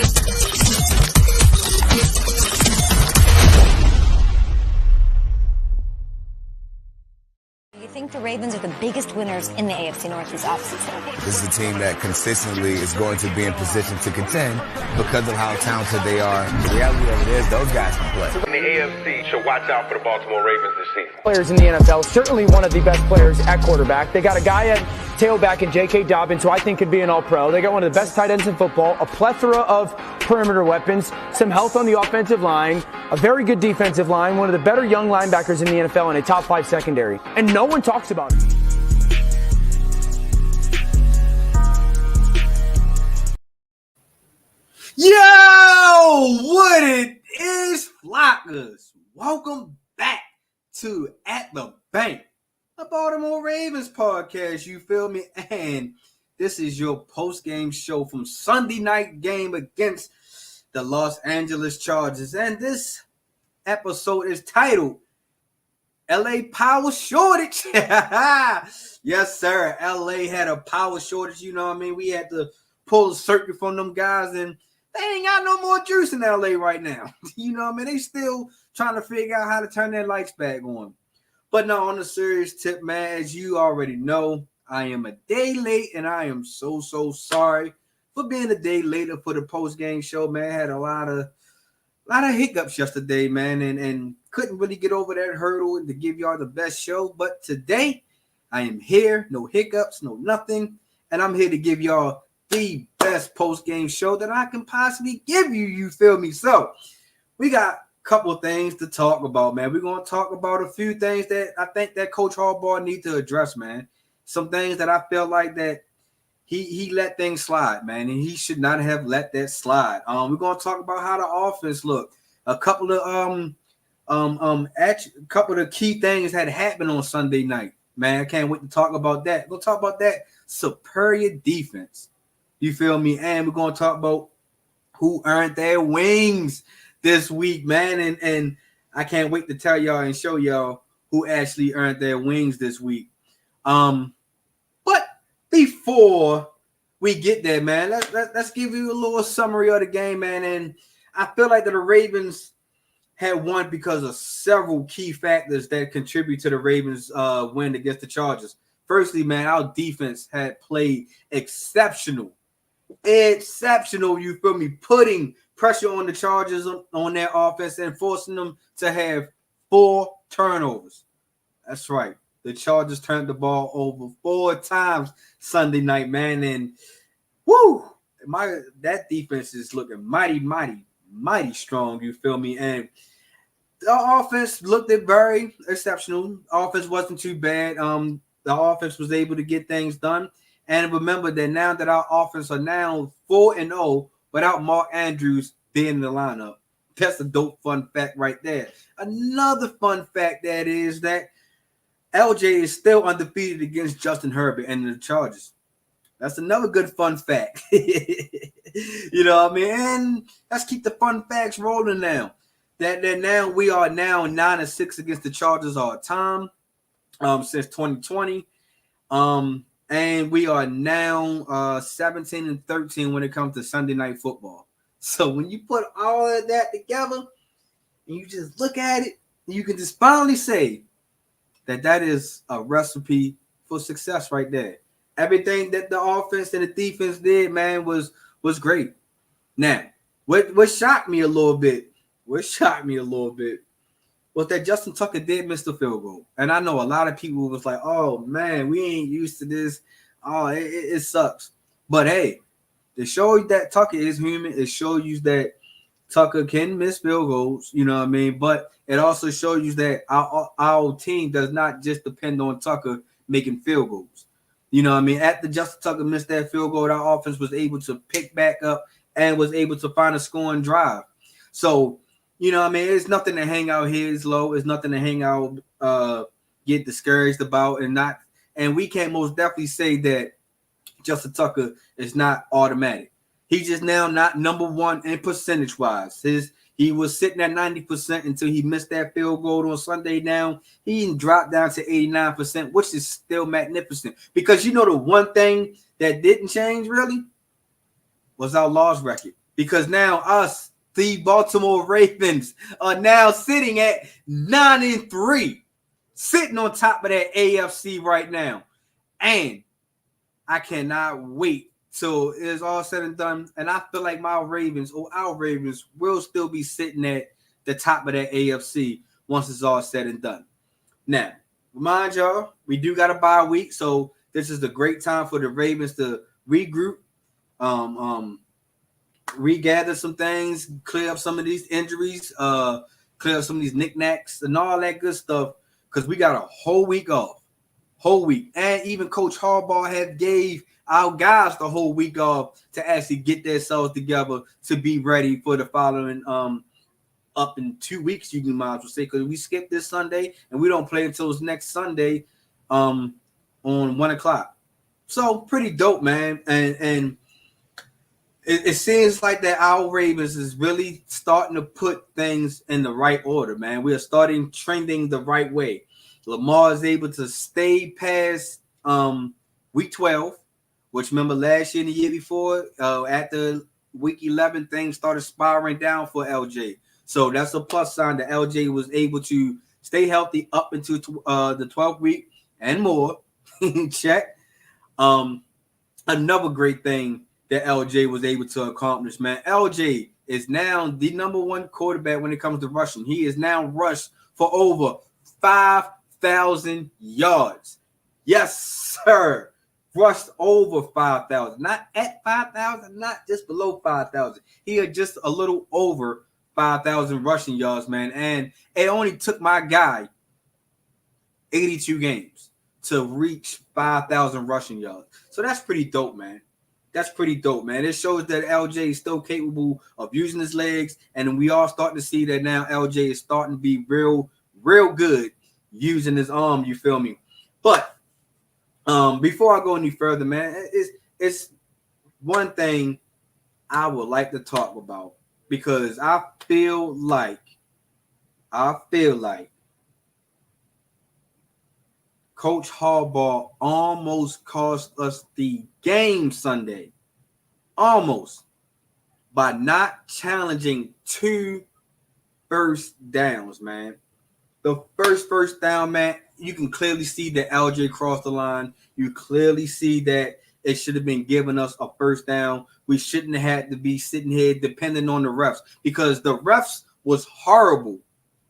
You think the Ravens are the biggest winners in the AFC Northeast offseason? This is a team that consistently is going to be in position to contend because of how talented they are. The reality of it is those guys can play. The AFC should watch out for the Baltimore Ravens this season. Players in the NFL, certainly one of the best players at quarterback. They got a guy at tailback in J.K. Dobbins, who I think could be an all-pro. They got one of the best tight ends in football, a plethora of perimeter weapons, some health on the offensive line, a very good defensive line, one of the better young linebackers in the NFL, and a top 5 secondary. And no one talks about it. Yo, what it is, Flockers? Welcome back to At the Bank, a Baltimore Ravens podcast, you feel me? And this is your post-game show from Sunday night game against the Los Angeles Chargers. And this episode is titled LA Power Shortage. Yes, sir. LA had a power shortage, you know what I mean? We had to pull a circuit from them guys, and they ain't got no more juice in LA right now. You know what I mean? They still trying to figure out how to turn their lights back on. But no, on a serious tip, man, as you already know, I am a day late, and I am so sorry for being a day later for the post-game show, man. I had a lot of hiccups yesterday, man, and couldn't really get over that hurdle to give y'all the best show. But today, I am here, no hiccups, no nothing, and I'm here to give y'all the best post-game show that I can possibly give you, you feel me? So, we got couple things to talk about, man. We're going to talk about a few things that I think that Coach Harbaugh needs to address, man. Some things that I feel like that he let things slide, man, and he should not have let that slide. We're going to talk about how the offense looked. A couple of couple of key things had happened on Sunday night, man. I can't wait to talk about that. We'll talk about that superior defense. You feel me? And we're going to talk about who earned their wings this week, man, and I can't wait to tell y'all and show y'all who actually earned their wings this week. But before we get there, man, let's give you a little summary of the game, man. And I feel like that the Ravens had won because of several key factors that contribute to the Ravens' win against the Chargers. Firstly, man, our defense had played exceptional. You feel me? Putting pressure on the Chargers on their offense and forcing them to have 4 turnovers. That's right. The Chargers turned the ball over 4 times Sunday night, man. And that defense is looking mighty strong. You feel me? And the offense looked very exceptional. Offense wasn't too bad. The offense was able to get things done. And remember that now that our offense are now 4-0 without Mark Andrews being in the lineup. That's a dope fun fact right there. Another fun fact that is that LJ is still undefeated against Justin Herbert and the Chargers. That's another good fun fact. You know what I mean? And let's keep the fun facts rolling now. That now we are now 9-6 against the Chargers all time since 2020. And we are now 17-13 when it comes to Sunday Night Football. So when you put all of that together and you just look at it, you can just finally say that is a recipe for success right there. Everything that the offense and the defense did, man, was great. Now, what shocked me a little bit was that Justin Tucker did miss the field goal. And I know a lot of people was like, oh, man, we ain't used to this. Oh, it sucks. But, hey, to show you that Tucker is human, it shows you that Tucker can miss field goals, you know what I mean? But it also shows you that our team does not just depend on Tucker making field goals. You know what I mean? After Justin Tucker missed that field goal, our offense was able to pick back up and was able to find a scoring drive. So, you know what I mean? It's nothing to hang out heads low. It's nothing to hang out, get discouraged about, and we can most definitely say that Justin Tucker is not automatic. He's just now not number one in percentage-wise. He was sitting at 90% until he missed that field goal on Sunday. Now he dropped down to 89%, which is still magnificent. Because you know the one thing that didn't change really was our loss record. because now us, the Baltimore Ravens, are now sitting at 9-3, sitting on top of that AFC right now. And I cannot wait till it's all said and done. And I feel like our Ravens will still be sitting at the top of that AFC once it's all said and done. Now, remind y'all, we do got a bye week, so this is the great time for the Ravens to regroup, regather some things, clear up some of these injuries, clear up some of these knickknacks and all that good stuff, because we got a whole week off. Whole week. And even Coach Harbaugh have gave our guys the whole week off to actually get themselves together to be ready for the following up in 2 weeks, you can might as well say, because we skipped this Sunday and we don't play until next Sunday on 1 o'clock. So pretty dope, man. And it seems like that our Ravens is really starting to put things in the right order, man. We are starting trending the right way. Lamar is able to stay past week 12, which remember last year and the year before, at the week 11, things started spiraling down for LJ. So that's a plus sign that LJ was able to stay healthy up into the 12th week and more. Check. Another great thing that LJ was able to accomplish, man. LJ is now the number one quarterback when it comes to rushing. He is now rushed for over 5,000 yards. Yes, sir. Rushed over 5,000. Not at 5,000, not just below 5,000. He had just a little over 5,000 rushing yards, man. And it only took my guy 82 games to reach 5,000 rushing yards. So that's pretty dope, man. That's pretty dope, man. It shows that LJ is still capable of using his legs, and we all starting to see that now LJ is starting to be real good using his arm, you feel me? But before I go any further, man, it's one thing I would like to talk about, because I feel like Coach Harbaugh almost cost us the game Sunday. Almost. By not challenging 2 first downs, man. The first down, man, you can clearly see that LJ crossed the line. You clearly see that it should have been giving us a first down. We shouldn't have had to be sitting here depending on the refs, because the refs was horrible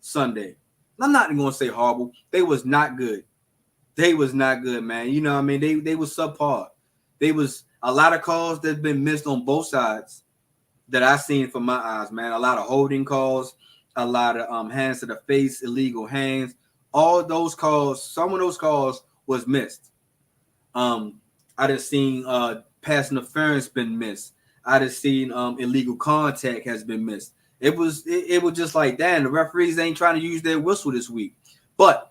Sunday. I'm not going to say horrible. They was not good. They was not good, man. You know what I mean? They was subpar. They was a lot of calls that's been missed on both sides that I seen from my eyes, man. A lot of holding calls, a lot of hands to the face, illegal hands. All those calls, some of those calls was missed. I done seen pass interference been missed. I done seen illegal contact has been missed. It was just like, damn, the referees ain't trying to use their whistle this week. But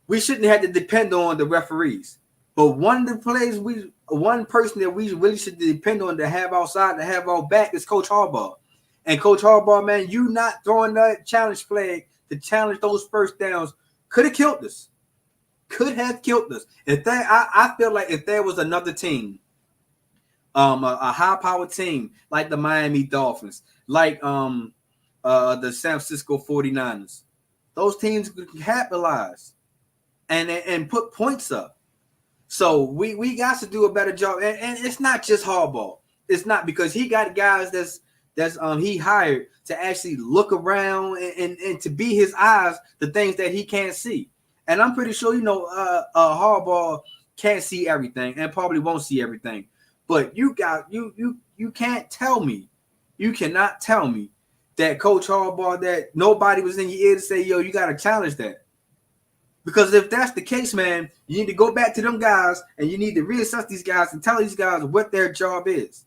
we shouldn't have to depend on the referees. But one person that we really should depend on to have outside, to have our back, is Coach Harbaugh. And Coach Harbaugh, man, you not throwing that challenge flag to challenge those first downs could have killed us. Could have killed us. I feel like if there was another team, a high-powered team like the Miami Dolphins, like the San Francisco 49ers, those teams could capitalize and put points up. So we got to do a better job. And it's not just Harbaugh. It's not, because he got guys that's he hired to actually look around and to be his eyes, the things that he can't see. And I'm pretty sure, Harbaugh can't see everything and probably won't see everything. But you can't tell me, you cannot tell me that Coach Harbaugh, that nobody was in your ear to say, yo, you got to challenge that. Because if that's the case, man, you need to go back to them guys and you need to reassess these guys and tell these guys what their job is.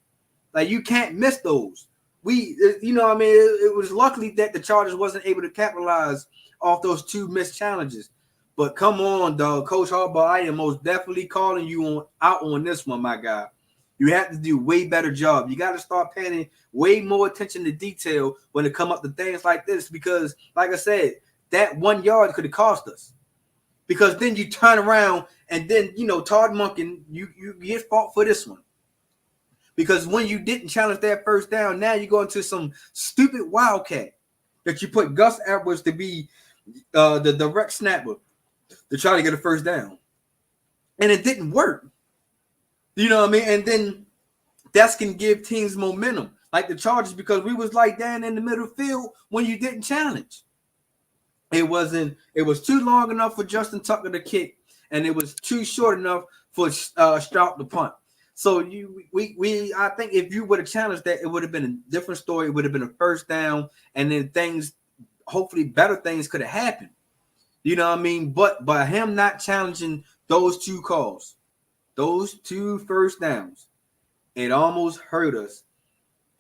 Like, you can't miss those. It was luckily that the Chargers wasn't able to capitalize off those 2 missed challenges. But come on, dog, Coach Harbaugh, I am most definitely calling you out on this one, my guy. You have to do way better job. You got to start paying way more attention to detail when it come up to things like this, because, like I said, that 1 yard could have cost us. Because then you turn around and then, Todd Monken, you get fought for this one. Because when you didn't challenge that first down, now you go into some stupid wildcat that you put Gus Edwards to be the direct snapper to try to get a first down. And it didn't work. You know what I mean? And then that can give teams momentum, like the Chargers, because we was like down in the middle field when you didn't challenge. It was too long enough for Justin Tucker to kick, and it was too short enough for Stroud to punt. So I think if you would have challenged that, it would have been a different story. It would have been a first down, and then hopefully better things could have happened. You know what I mean? But by him not challenging those two calls, those two first downs, it almost hurt us,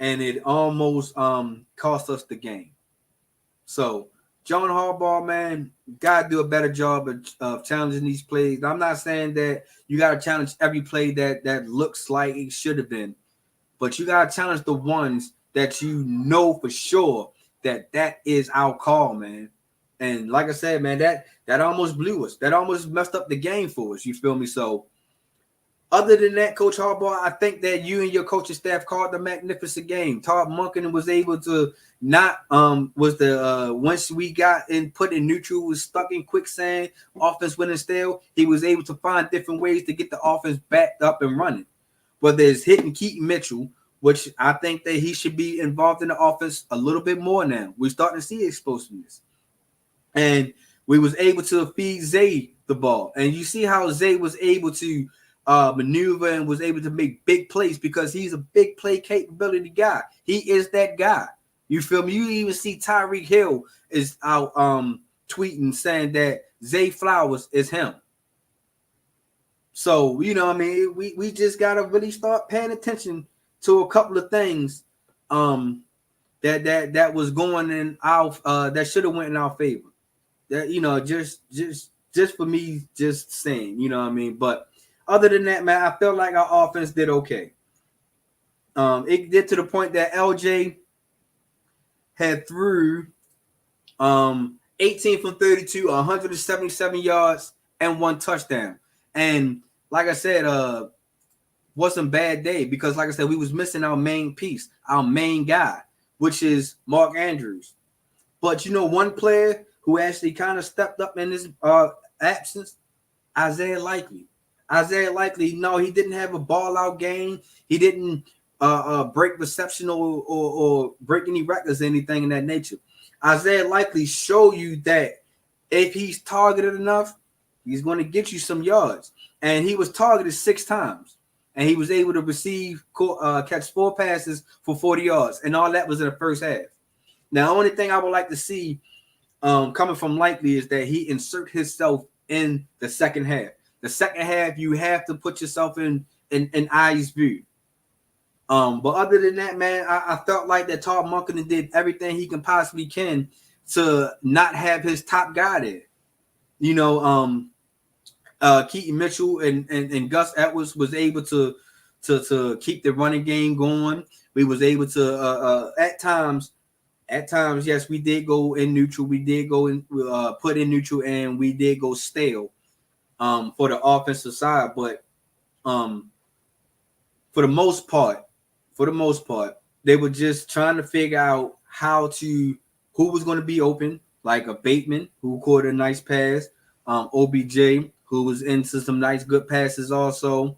and it almost cost us the game. So John Harbaugh, man, got to do a better job of challenging these plays. I'm not saying that you got to challenge every play that looks like it should have been, but you got to challenge the ones that you know for sure that is our call, man. And like I said, man, that almost blew us. That almost messed up the game for us. You feel me? So other than that, Coach Harbaugh, I think that you and your coaching staff called a magnificent game. Todd Monken was able to not once we got put in neutral, was stuck in quicksand, offense winning still. He was able to find different ways to get the offense backed up and running. Whether it's hitting Keaton Mitchell, which I think that he should be involved in the offense a little bit more now. We're starting to see explosiveness. And we was able to feed Zay the ball. And you see how Zay was able to maneuver and was able to make big plays because he's a big play capability guy. He is that guy. You feel me? You even see Tyreek Hill is out tweeting saying that Zay Flowers is him. So, you know what I mean? We just got to really start paying attention to a couple of things that was going in our that should have went in our favor. That, you know, just for me, just saying, you know what I mean? But other than that, man, I felt like our offense did okay. It did to the point that LJ had threw 18 from 32, 177 yards, and 1 touchdown. And like I said, wasn't a bad day because, like I said, we was missing our main piece, our main guy, which is Mark Andrews. But, you know, one player who actually kind of stepped up in his absence, Isaiah Likely. Isaiah Likely, no, he didn't have a ball-out game. He didn't break reception or break any records or anything in that nature. Isaiah Likely show you that if he's targeted enough, he's going to get you some yards. And he was targeted 6 times. And he was able to catch 4 passes for 40 yards. And all that was in the first half. Now, the only thing I would like to see coming from Likely is that he insert himself in the second half. The second half, you have to put yourself in eyes view. But other than that, man, I felt like that Todd Monken did everything he can possibly can to not have his top guy there. You know, Keaton Mitchell and Gus Edwards was able to keep the running game going. We was able to at times, yes, we did go in neutral. We did go in put in neutral, and we did go stale for the offensive side. But for the most part, they were just trying to figure out who was going to be open, like a Bateman who caught a nice pass, OBJ who was into some nice good passes also.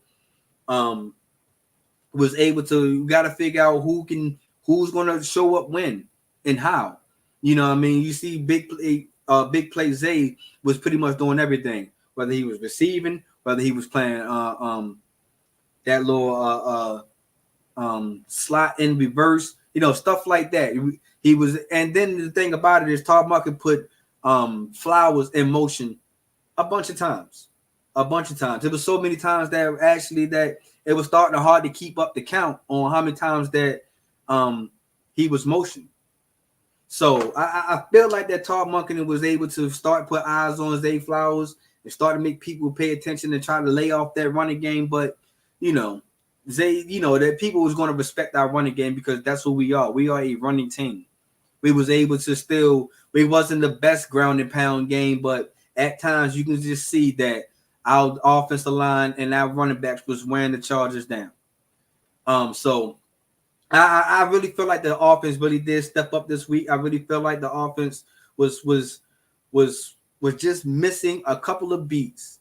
Was able to got to figure out who's going to show up when and how. You know what I mean? You see big play Zay was pretty much doing everything, whether he was receiving, whether he was playing that little slot in reverse, you know, stuff like that. He was, and then the thing about it is Todd Monken put Flowers in motion a bunch of times. There was so many times that it was starting hard to keep up the count on how many times that he was motioned. So I feel like that Todd Monken was able to start put eyes on Zay Flowers and start to make people pay attention and try to lay off that running game. But, you know, Zay, you know, that people was going to respect our running game because that's who we are. We are a running team. We was able to we wasn't the best ground and pound game, but at times you can just see that our offensive line and our running backs was wearing the Chargers down. So I really feel like the offense really did step up this week. I really feel like the offense was just missing a couple of beats.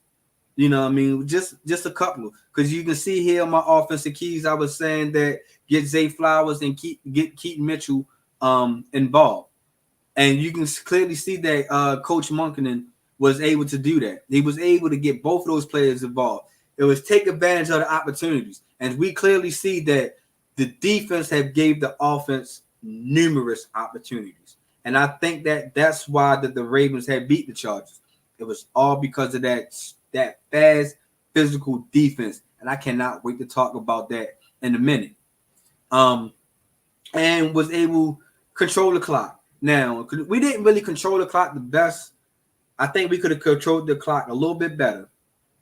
You know what I mean? Just a couple. Because you can see here on my offensive keys, I was saying that get Zay Flowers and get Keaton Mitchell involved. And you can clearly see that Coach Monkenon was able to do that. He was able to get both of those players involved. It was take advantage of the opportunities. And we clearly see that the defense have gave the offense numerous opportunities. And I think that that's why the Ravens had beat the Chargers. It was all because of that fast, physical defense. And I cannot wait to talk about that in a minute. And was able to control the clock. Now, we didn't really control the clock the best. I think we could have controlled the clock a little bit better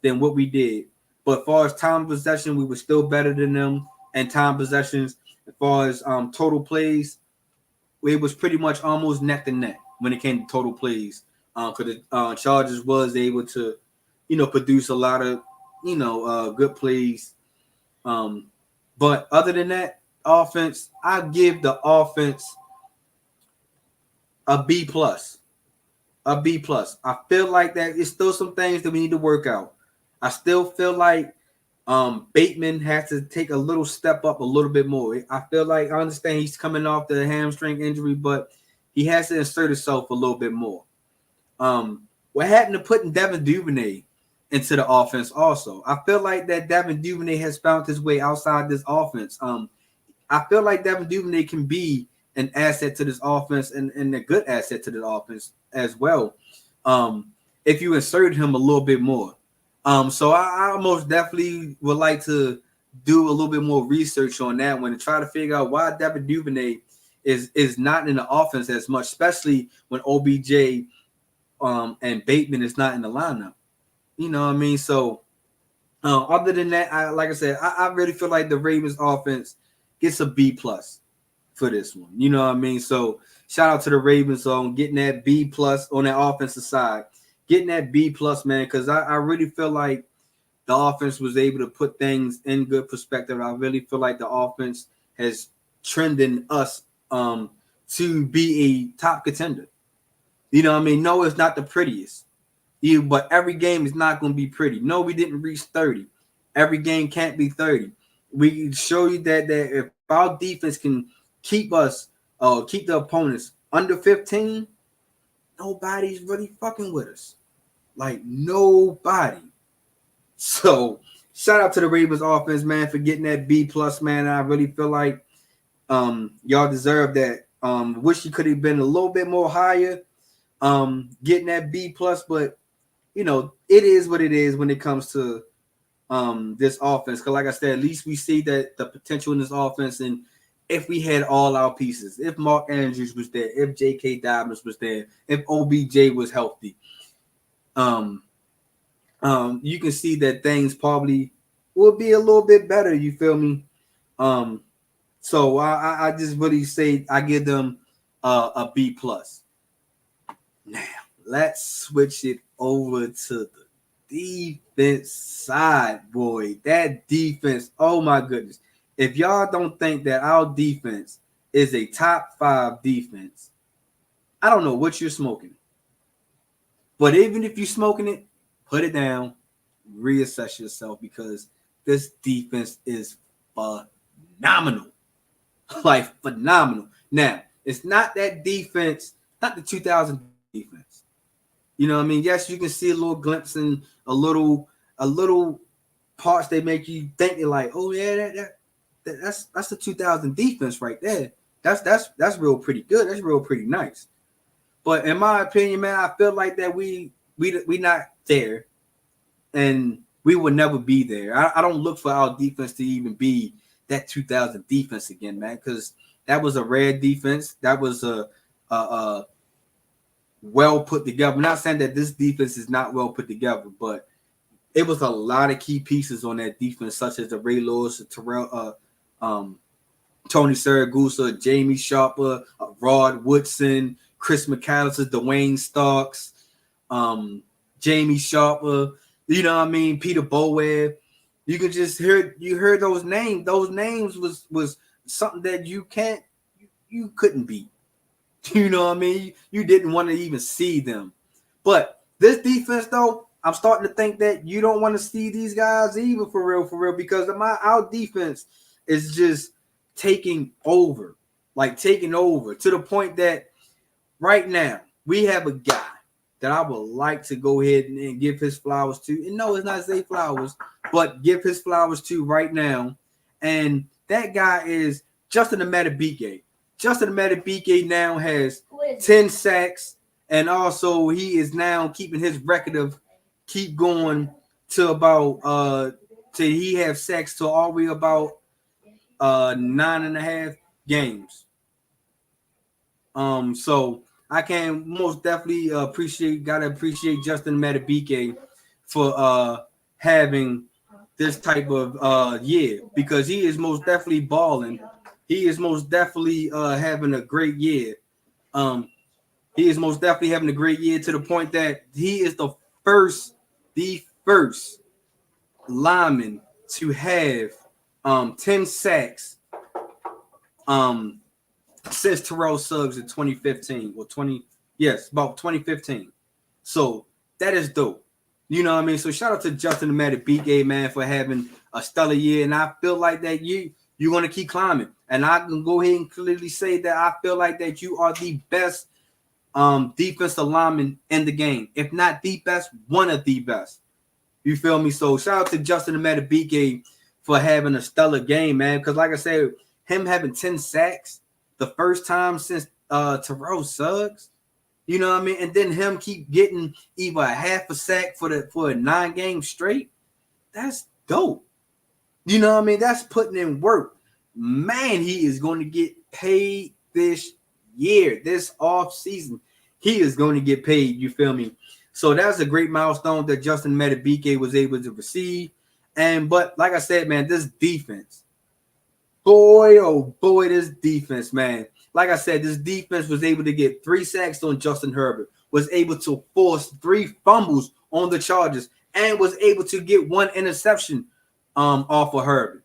than what we did. But as far as time possession, we were still better than them. And time possessions, as far as total plays, it was pretty much almost neck and neck when it came to total plays. Because the Chargers was able to, produce a lot of, good plays. But other than that, offense, I give the offense a B+. A B+. I feel like that it's still some things that we need to work out. I still feel like Bateman has to take a little step up a little bit more. I feel like I understand he's coming off the hamstring injury, but he has to insert himself a little bit more. What happened to putting Devin Duvernay into the offense also? I feel like that Devin Duvernay has found his way outside this offense. I feel like Devin Duvernay can be an asset to this offense and a good asset to the offense as well. If you insert him a little bit more. So I most definitely would like to do a little bit more research on that one and try to figure out why Devin Duvernay is not in the offense as much, especially when OBJ and Bateman is not in the lineup. You know what I mean? So other than that, I really feel like the Ravens offense gets a B+ for this one. You know what I mean? So shout out to the Ravens on getting that B+ on that offensive side. Getting that B+, man, because I really feel like the offense was able to put things in good perspective. I really feel like the offense has trended us to be a top contender. You know what I mean? No, it's not the prettiest. But every game is not going to be pretty. No, we didn't reach 30. Every game can't be 30. We show you that if our defense can keep us, keep the opponents under 15, nobody's really fucking with us. Like, nobody. So, shout out to the Ravens offense, man, for getting that B+, man. I really feel like y'all deserve that. Wish you could have been a little bit more higher, getting that B+, but, it is what it is when it comes to this offense. Because, like I said, at least we see that the potential in this offense. And if we had all our pieces, if Mark Andrews was there, if J.K. Dobbins was there, if OBJ was healthy, you can see that things probably will be a little bit better. You feel me? So I just really say I give them a B+. Now let's switch it over to the defense side, boy. That defense, oh my goodness. If y'all don't think that our defense is a top 5 defense, I don't know what you're smoking. But even if you're smoking it, put it down, reassess yourself, because this defense is phenomenal. Like, phenomenal. Now, it's not that defense, not the 2000 defense. You know what I mean? Yes, you can see a little glimpse and a little parts they make you think you're like, oh yeah, that's the 2000 defense right there. That's real pretty good. That's real pretty nice. But in my opinion, man, I feel like that we not there, and we will never be there. I don't look for our defense to even be that 2000 defense again, man, because that was a rare defense. That was a well put together. I'm not saying that this defense is not well put together, but it was a lot of key pieces on that defense, such as the Ray Lewis, Terrell, Tony Siragusa, Jamie Sharper, Rod Woodson, Chris McAllister, Dwayne Starks, Jamie Sharper, you know what I mean, Peter Bowery, You can just heard those names. Those names was something that you couldn't beat. You know what I mean? You didn't want to even see them. But this defense, though, I'm starting to think that you don't want to see these guys even for real, because our defense is just taking over to the point that right now we have a guy that I would like to go ahead and give his flowers to. And no, it's not Zay Flowers, but give his flowers to right now. And that guy is Justin Amadibike. Justin Amadibike now has 10 sacks, and also he is now keeping his record of keep going to about till he have sacks to all the way about 9.5 games. So I can most definitely appreciate Justin Amadibike for having this type of year, because he is most definitely balling. He is most definitely having a great year. He is most definitely having a great year to the point that he is the first lineman to have 10 sacks since Terrell Suggs in 2015 or about 2015. So that is dope. You know what I mean? So shout out to Justin Amadibike, man, for having a stellar year. And I feel like that you're going to keep climbing. And I can go ahead and clearly say that I feel like that you are the best defensive lineman in the game. If not the best, one of the best. You feel me? So shout out to Justin Amadibike for having a stellar game, man. Because like I said, him having 10 sacks the first time since Terrell Suggs, you know what I mean? And then him keep getting either a half a sack for a 9 game straight. That's dope. You know what I mean? That's putting in work. Man, he is going to get paid this year, this off season. He is going to get paid. You feel me? So that's a great milestone that Justin Amadibike was able to receive. But like I said, man, this defense, boy, oh boy, this defense, man. Like I said, this defense was able to get 3 sacks on Justin Herbert, was able to force 3 fumbles on the Chargers, and was able to get 1 interception off of Herbert.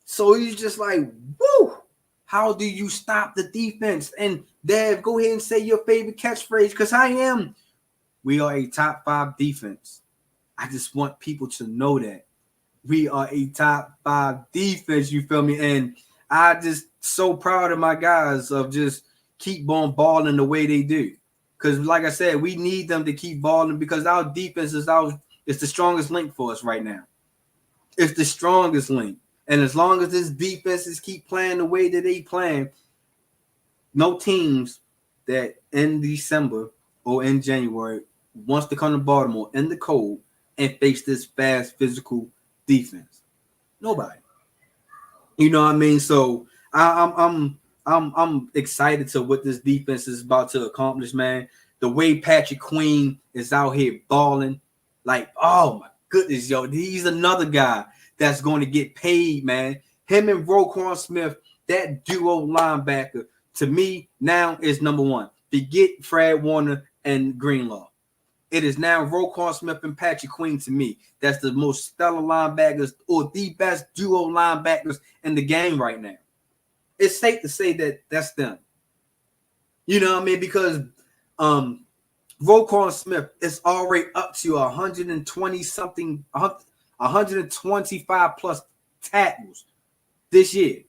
So he's just like, woo! How do you stop the defense? And Dev, go ahead and say your favorite catchphrase, because I am. We are a top 5 defense. I just want people to know that. We are a top 5 defense, you feel me? And I just so proud of my guys of just keep on balling the way they do. Because like I said, we need them to keep balling because our defense is the strongest link for us right now. It's the strongest link. And as long as this defenses keep playing the way that they playing, no teams that in December or in January wants to come to Baltimore in the cold and face this fast physical defense. Nobody. You know what I mean? So I'm excited to what this defense is about to accomplish, man. The way Patrick Queen is out here balling, like, oh my goodness, yo, he's another guy that's going to get paid, man. Him and Roquan Smith, that duo linebacker, to me now is number 1. Forget Fred Warner and Greenlaw. It is now Roquan Smith and Patrick Queen to me. That's the most stellar linebackers or the best duo linebackers in the game right now. It's safe to say that that's them. You know what I mean? Because Roquan Smith is already up to 125 plus tackles this year.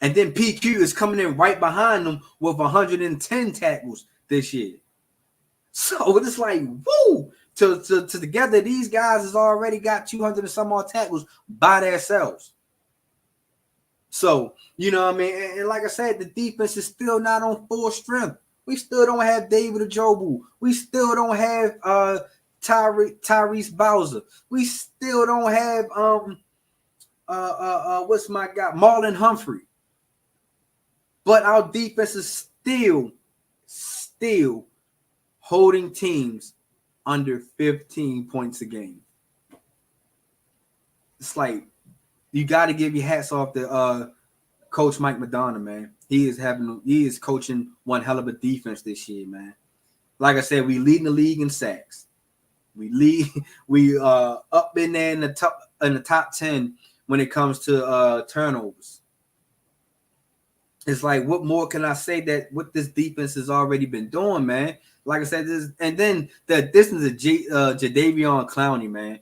And then PQ is coming in right behind them with 110 tackles this year. So it's like, woo! To together, these guys has already got 200 and some odd tackles by themselves. So, you know what I mean? And like I said, the defense is still not on full strength. We still don't have David Ojobu. We still don't have Tyrese Bowser. We still don't have what's my guy? Marlon Humphrey. But our defense is still holding teams under 15 points a game. It's like you got to give your hats off to Coach Mike Madonna, man. He is coaching one hell of a defense this year, man. Like I said, we leading the league in sacks. We lead. We up in there in the top 10 when it comes to turnovers. It's like, what more can I say that what this defense has already been doing, man? Like I said, and then the addition of Jadeveon Clowney, man.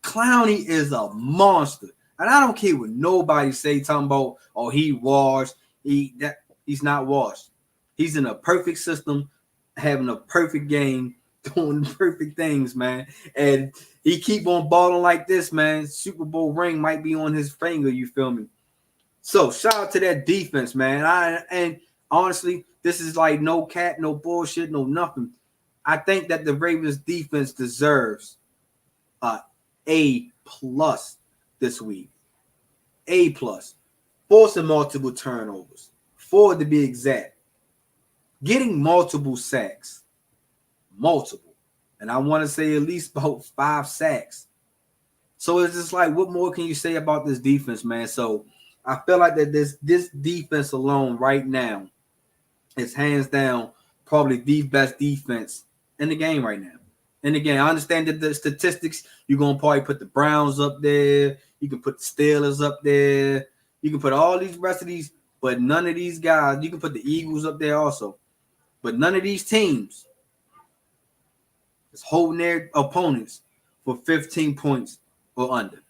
Clowney is a monster, and I don't care what nobody say. Talking about, oh, he washed. He's not washed. He's in a perfect system, having a perfect game, doing perfect things, man. And he keep on balling like this, man. Super Bowl ring might be on his finger. You feel me? So shout out to that defense, man. And honestly, this is like no cap, no bullshit, no nothing. I think that the Ravens defense deserves A+ this week. A+. Forcing multiple turnovers. 4 to be exact. Getting multiple sacks. Multiple. And I want to say at least about 5 sacks. So it's just like, what more can you say about this defense, man? So I feel like that this defense alone right now is hands down probably the best defense in the game right now. And again, I understand that the statistics, you're going to probably put the Browns up there. You can put the Steelers up there. You can put all these rest of these, but none of these guys, you can put the Eagles up there also. But none of these teams is holding their opponents for 15 points or under.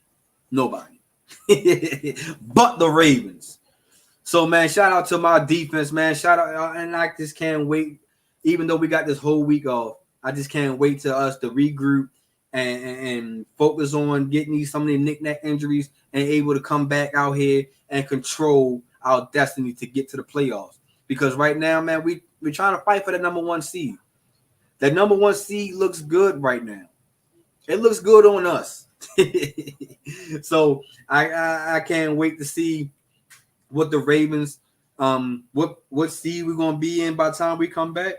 Nobody. But the Ravens. So, man, shout out to my defense, man. Shout out, and I just can't wait. Even though we got this whole week off, I just can't wait to us to regroup and focus on getting some of the knick-knack injuries and able to come back out here and control our destiny to get to the playoffs. Because right now, man, we're trying to fight for the number 1 seed. That number 1 seed looks good right now. It looks good on us. So I can't wait to see what the Ravens, what seed we're gonna be in by the time we come back.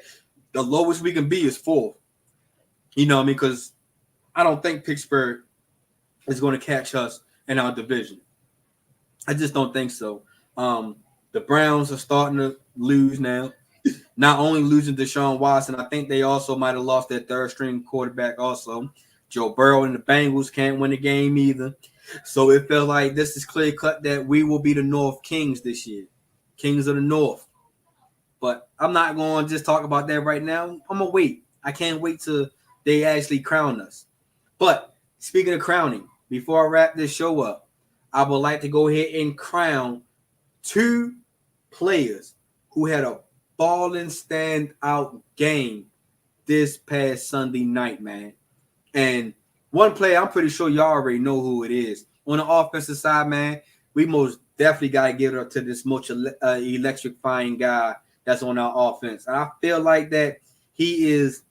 The lowest we can be is 4th. You know what I mean? Because I don't think Pittsburgh is going to catch us in our division. I just don't think so. The Browns are starting to lose now. Not only losing Deshaun Watson, I think they also might have lost their 3rd-string quarterback also. Joe Burrow and the Bengals can't win the game either. So it feels like this is clear cut that we will be the North Kings this year. Kings of the North. But I'm not going to just talk about that right now. I'm going to wait. I can't wait till they actually crown us. But speaking of crowning, before I wrap this show up, I would like to go ahead and crown 2 players who had a balling stand-out game this past Sunday night, man. And one player, I'm pretty sure y'all already know who it is. On the offensive side, man, we most definitely got to give it up to this much electrifying guy that's on our offense. And I feel like that he is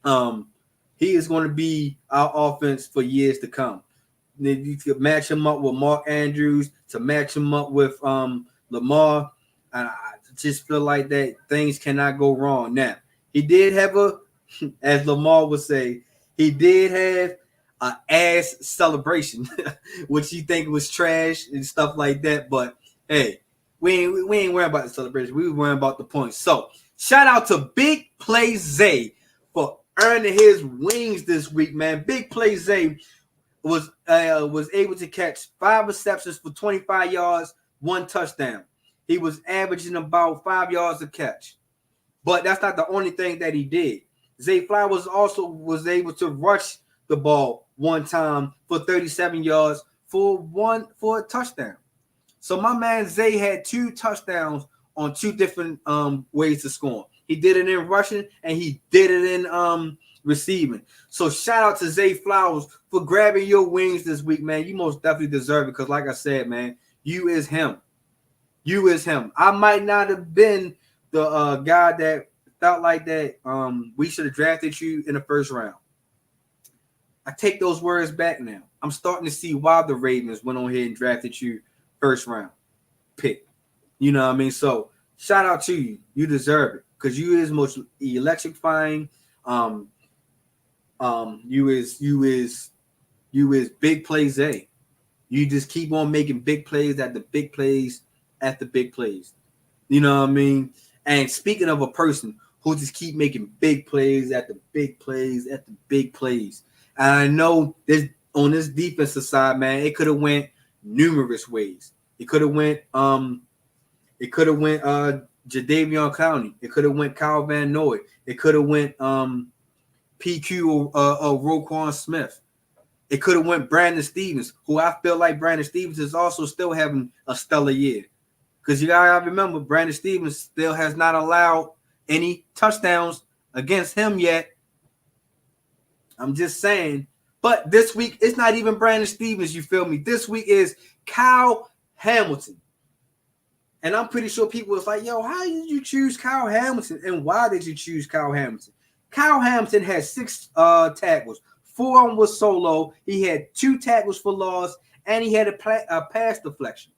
going to be our offense for years to come. You could match him up with Mark Andrews, to match him up with Lamar. And I just feel like that things cannot go wrong. Now, he did have as Lamar would say, he did have an ass celebration, which he think was trash and stuff like that. But hey, we ain't worrying about the celebration. We were worrying about the points. So shout out to Big Play Zay for earning his wings this week, man. Big Play Zay was able to catch 5 receptions for 25 yards, 1 touchdown. He was averaging about 5 yards a catch. But that's not the only thing that he did. Zay Flowers also was able to rush the ball 1 time for 37 yards for a touchdown. So my man Zay had 2 touchdowns on 2 different ways to score. He did it in rushing and he did it in receiving. So shout out to Zay Flowers for grabbing your wings this week, man. You most definitely deserve it because, like I said, man, you is him. You is him. I might not have been the guy that felt like that we should have drafted you in the 1st round. I take those words back now. I'm starting to see why the Ravens went on here and drafted you 1st round pick. You know what I mean? So shout out to you. You deserve it because you is most electrifying. You is Big Play Zay. You just keep on making big plays at the big plays at the big plays. You know what I mean? And speaking of a person who just keep making big plays after big plays after big plays. And I know this on this defensive side, man, it could have went numerous ways. It could have went Jadeveon Clowney. It could have went Kyle Van Noy. It could have went PQ Roquan Smith. It could have went Brandon Stevens, who I feel like Brandon Stevens is also still having a stellar year. Because you gotta remember, Brandon Stevens still has not allowed any touchdowns against him yet. I'm just saying. But this week, it's not even Brandon Stevens, you feel me? This week is Kyle Hamilton. And I'm pretty sure people was like, yo, how did you choose Kyle Hamilton? And why did you choose Kyle Hamilton? Kyle Hamilton had 6 tackles. 4 of them was solo. He had 2 tackles for loss, and he had a pass deflection.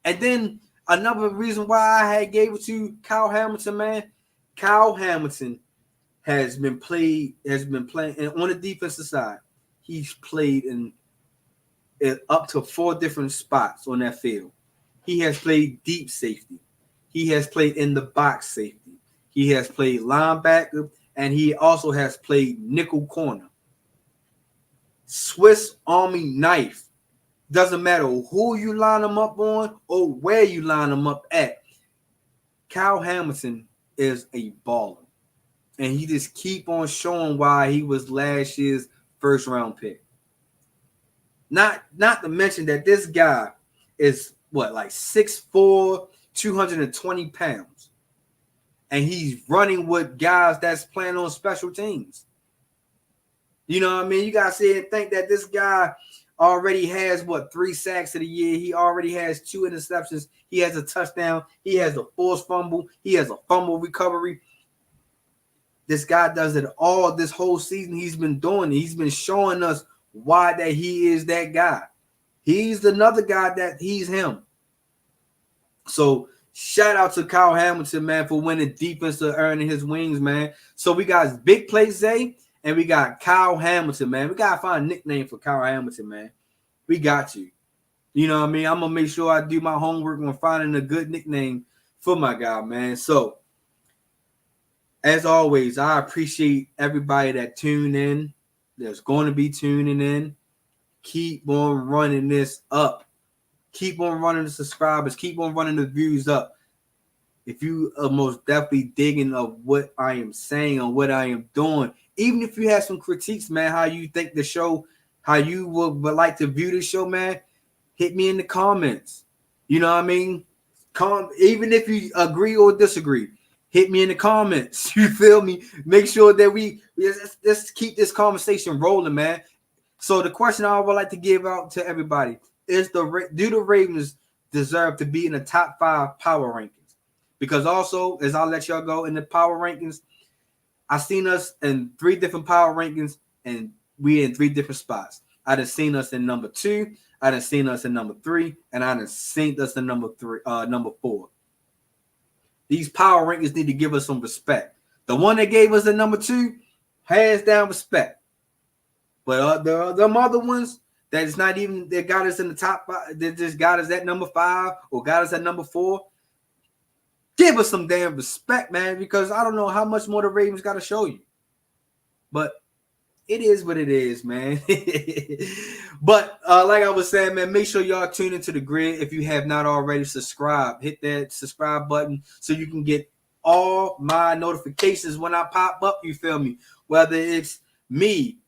And then another reason why I had gave it to Kyle Hamilton, man. Kyle Hamilton has been playing, and on the defensive side, he's played in up to 4 different spots on that field. He has played deep safety. He has played in the box safety. He has played linebacker, and he also has played nickel corner. Swiss Army knife. Doesn't matter who you line him up on or where you line him up at. Kyle Hamilton is a baller. And he just keep on showing why he was last year's first-round pick. Not to mention that this guy is, like 6'4", 220 pounds. And he's running with guys that's playing on special teams. You know what I mean? You got to sit and think that this guy already has, 3 sacks of the year. He already has 2 interceptions. He has a touchdown. He has a forced fumble. He has a fumble recovery. This guy does it all this whole season. He's been doing it. He's been showing us why that he is that guy. He's another guy that he's him. So shout out to Kyle Hamilton, man, for winning defensive earning his wings, man. So we got Big Play Zay. And we got Kyle Hamilton, man. We got to find a nickname for Kyle Hamilton, man. We got you. You know what I mean? I'm going to make sure I do my homework on finding a good nickname for my guy, man. So, as always, I appreciate everybody that tuned in. There's going to be tuning in. Keep on running this up. Keep on running the subscribers. Keep on running the views up. If you are most definitely digging of what I am saying or what I am doing, even if you have some critiques, man, how you think the show, how you would like to view the show, man, hit me in the comments. You know what I mean? Even if you agree or disagree, hit me in the comments. You feel me? Make sure that let's keep this conversation rolling, man. So the question I would like to give out to everybody is, do the Ravens deserve to be in the top 5 power rankings? Because also, as I'll let y'all go in the power rankings, I seen us in 3 different power rankings, and we in 3 different spots. I done seen us in number 2, I done seen us in number 3, and I done seen us in number 4. These power rankings need to give us some respect. The one that gave us the number 2, hands down respect. But the other ones that is not even, that got us in the top 5, that just got us at number 5 or got us at number 4. Give us some damn respect, man, because I don't know how much more the Ravens got to show you. But it is what it is, man. But like I was saying, man, make sure y'all tune into the grid. If you have not already subscribed, hit that subscribe button so you can get all my notifications when I pop up, you feel me? Whether it's me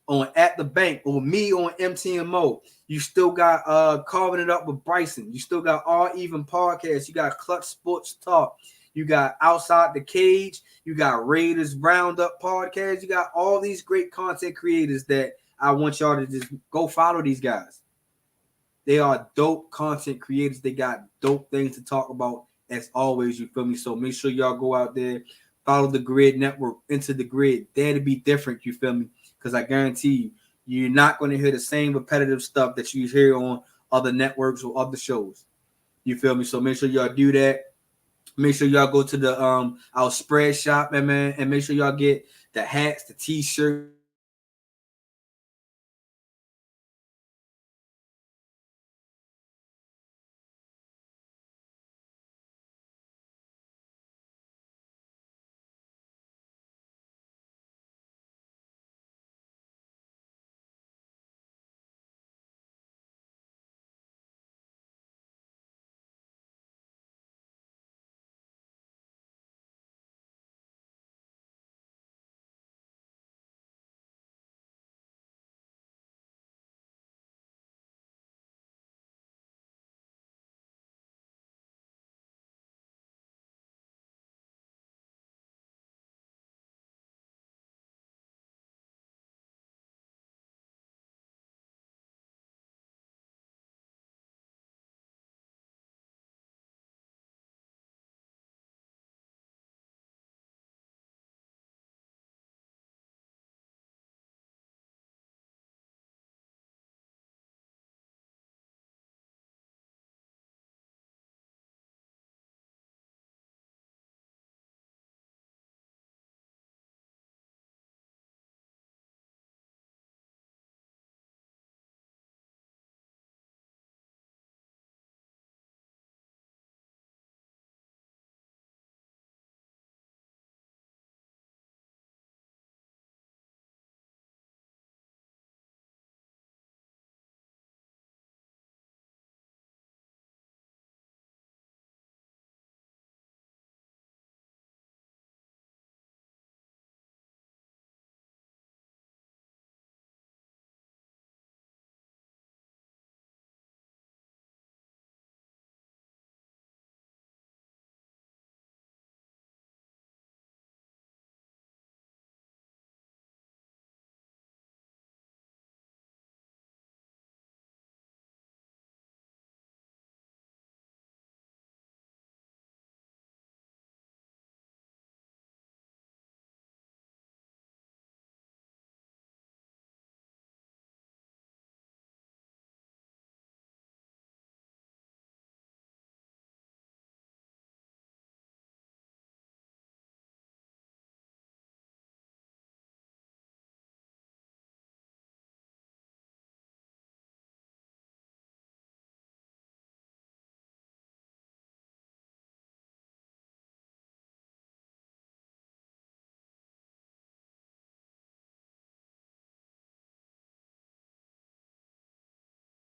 on At the Bank or me on MTMO. You still got Carving It Up with Bryson. You still got All Even Podcasts. You got Clutch Sports Talk. You got Outside the Cage. You got Raiders Roundup Podcast. You got all these great content creators that I want y'all to just go follow these guys. They are dope content creators. They got dope things to talk about as always, you feel me? So make sure y'all go out there, follow the Grid Network, Into the Grid. Dare to be different, you feel me? Because I guarantee you, you're not going to hear the same repetitive stuff that you hear on other networks or other shows. You feel me? So make sure y'all do that. Make sure y'all go to the our spread shop, man, and make sure y'all get the hats, the t-shirt,